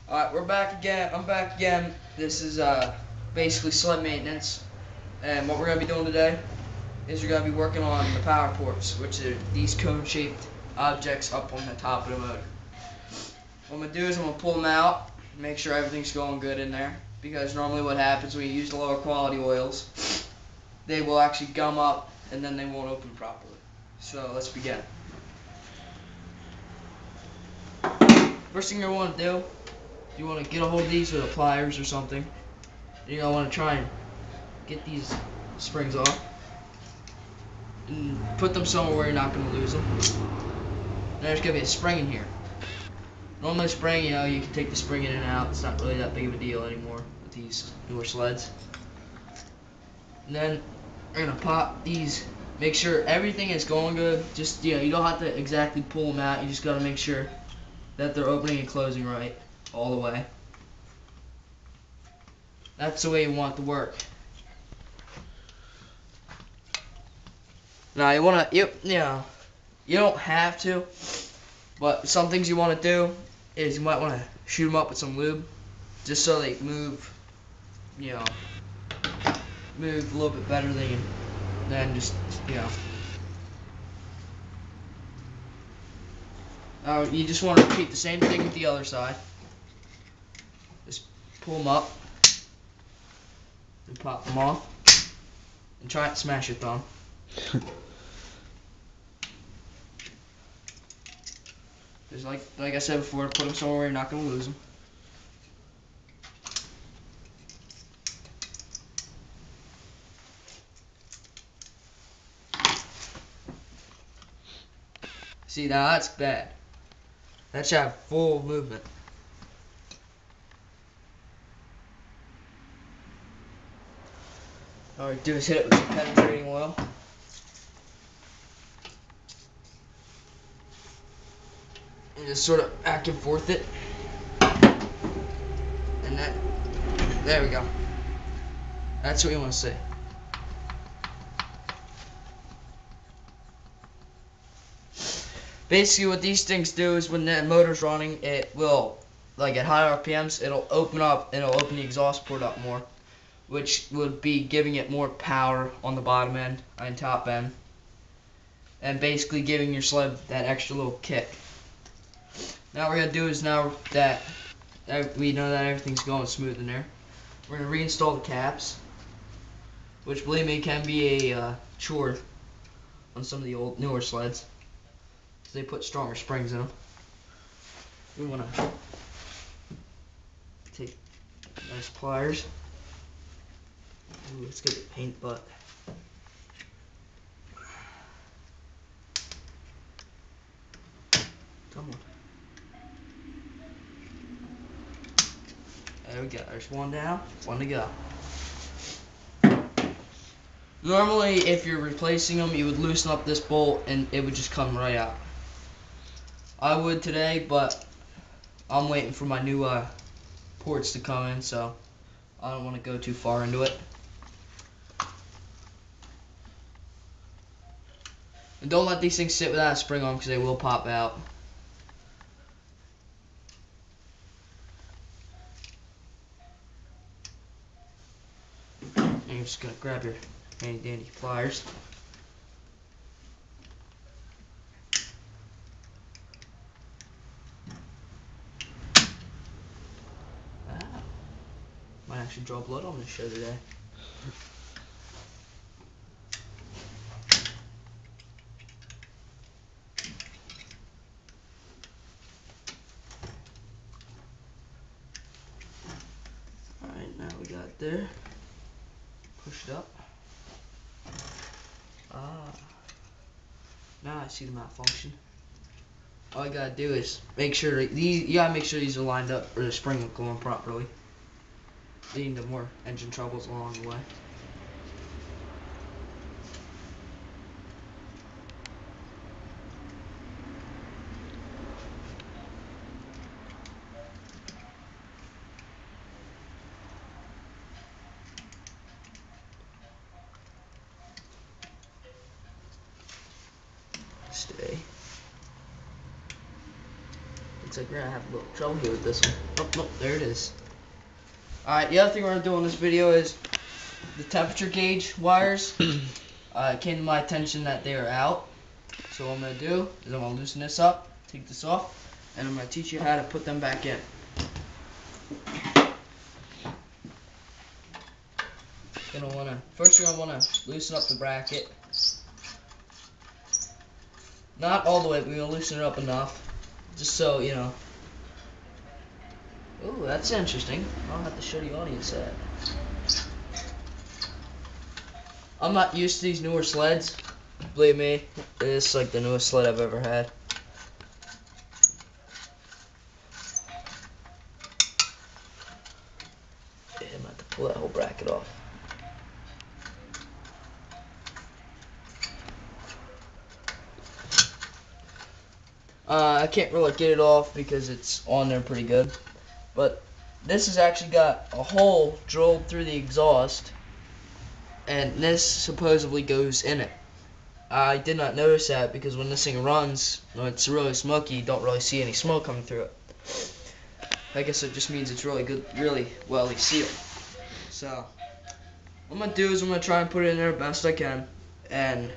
Alright, we're back again. I'm back again. This is basically sled maintenance. And what we're going to be doing today is we're going to be working on the power ports, which are these cone-shaped objects up on the top of the motor. What I'm going to do is I'm going to pull them out, make sure everything's going good in there. Because normally what happens when you use the lower quality oils, they will actually gum up and then they won't open properly. So let's begin. First thing you want to do, you want to get a hold of these with a pliers or something. You're going to want to try and get these springs off and put them somewhere where you're not going to lose them. Now there's going to be a spring in here. Normally spring, you can take the spring in and out. It's not really that big of a deal anymore with these newer sleds. And then we're going to pop these. Make sure everything is going good. Just, you don't have to exactly pull them out. You just got to make sure that they're opening and closing right all the way. That's the way you want it to work. Now you want to, you don't have to, but some things you want to do is you might want to shoot them up with some lube, just so they move, move a little bit better than just, you just want to repeat the same thing with the other side. Just pull them up and pop them off, and try to smash your thumb. Just like I said before, put them somewhere where you're not going to lose them. See, now that's bad. That should have full movement. All you do is hit it with some penetrating oil. And just sort of back and forth it. And there we go. That's what you want to see. Basically what these things do is when the motor's running, it will, like at high RPMs, it'll open up and it'll open the exhaust port up more, which would be giving it more power on the bottom end and top end, and basically giving your sled that extra little kick. Now what we're going to do is, now that we know that everything's going smooth in there, we're going to reinstall the caps, which, believe me, can be a chore on some of the newer sleds. They put stronger springs in them. We want to take nice pliers. Ooh, let's get the paint butt. Come on. There we go. There's one down, one to go. Normally, if you're replacing them, you would loosen up this bolt and it would just come right out. I would today, but I'm waiting for my new ports to come in, so I don't want to go too far into it. And don't let these things sit without a spring on, because they will pop out. And you're just going to grab your handy dandy pliers. Might actually draw blood on this show today. Alright, now we got it there. Push it up. Now I see the malfunction. All you gotta do is make sure you gotta make sure these are lined up, or the spring will go on properly, leading to more engine troubles along the way. Stay. looks like we're gonna have a little trouble here with this one. Oh, no, there it is. Alright, the other thing we're gonna do in this video is the temperature gauge wires. It came to my attention that they are out. So what I'm gonna do is I'm gonna loosen this up, take this off, and I'm gonna teach you how to put them back in. First you're gonna wanna loosen up the bracket. Not all the way, but we're gonna loosen it up enough, just so you know. Ooh, that's interesting. I'll have to show the audience that. I'm not used to these newer sleds. Believe me, it's like the newest sled I've ever had. Yeah, I'm gonna have to pull that whole bracket off. I can't really get it off because it's on there pretty good. But this has actually got a hole drilled through the exhaust, and this supposedly goes in it. I did not notice that because when this thing runs, when it's really smoky, you don't really see any smoke coming through it. I guess it just means it's really good, really well sealed. So what I'm gonna do is I'm gonna try and put it in there best I can and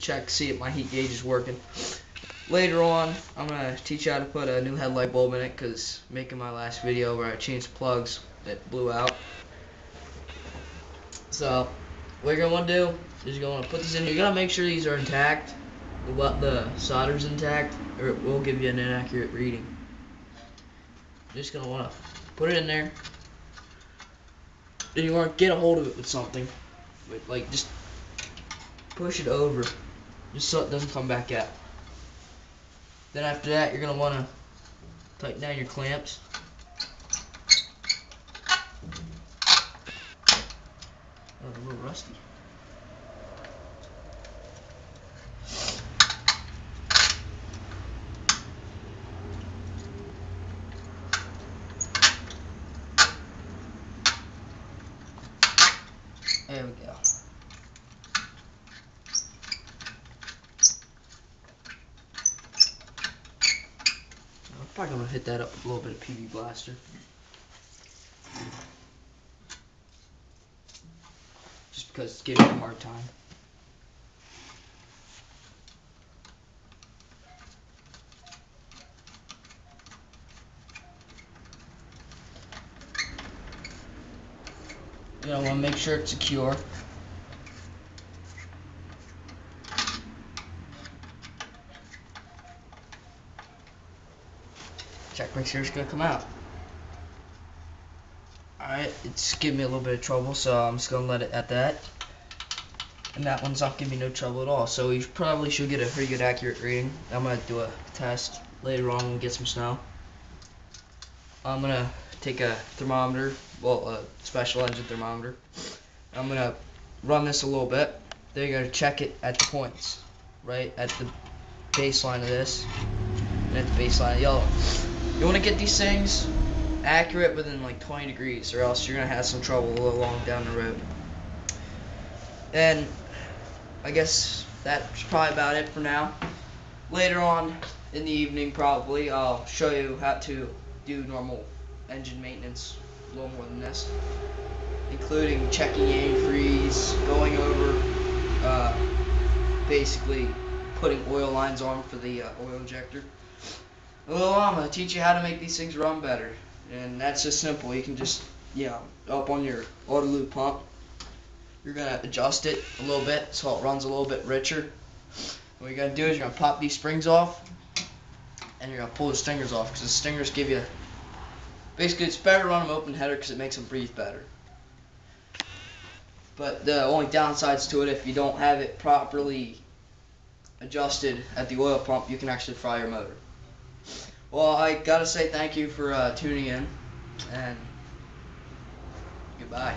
check, see if my heat gauge is working. Later on, I'm gonna teach you how to put a new headlight bulb in it, because making my last video where I changed the plugs, it blew out. So what you're gonna want to do is you're gonna want to put these in here. You gotta make sure these are intact, the solder's intact, or it will give you an inaccurate reading. You're just gonna want to put it in there, and you want to get a hold of it with something, like just push it over, just so it doesn't come back out. Then after that, you're gonna want to tighten down your clamps. Oh, they're a little rusty. There we go. I'm probably gonna hit that up with a little bit of PV Blaster. Just because it's giving me a hard time. You know, want to make sure it's secure. Check, make sure it's gonna come out. Alright, it's giving me a little bit of trouble, so I'm just gonna let it at that. And that one's not giving me no trouble at all, so you probably should get a pretty good accurate reading. I'm gonna do a test later on when we get some snow. I'm gonna take a thermometer, well, a special engine thermometer. I'm gonna run this a little bit. Then you're gonna check it at the points, right at the baseline of this, and at the baseline of yellow. You want to get these things accurate within like 20 degrees, or else you're gonna have some trouble along down the road. And I guess that's probably about it for now. Later on in the evening, probably I'll show you how to do normal engine maintenance, a little more than this, including checking antifreeze, going over basically putting oil lines on for the oil injector. Well, I'm going to teach you how to make these things run better, and that's just simple. You can just, up on your auto lube pump, you're going to adjust it a little bit so it runs a little bit richer. What you're going to do is you're going to pop these springs off, and you're going to pull the stingers off, because the stingers give you, basically it's better to run them open header because it makes them breathe better. But the only downsides to it, if you don't have it properly adjusted at the oil pump, you can actually fry your motor. Well, I gotta say thank you for tuning in, and goodbye.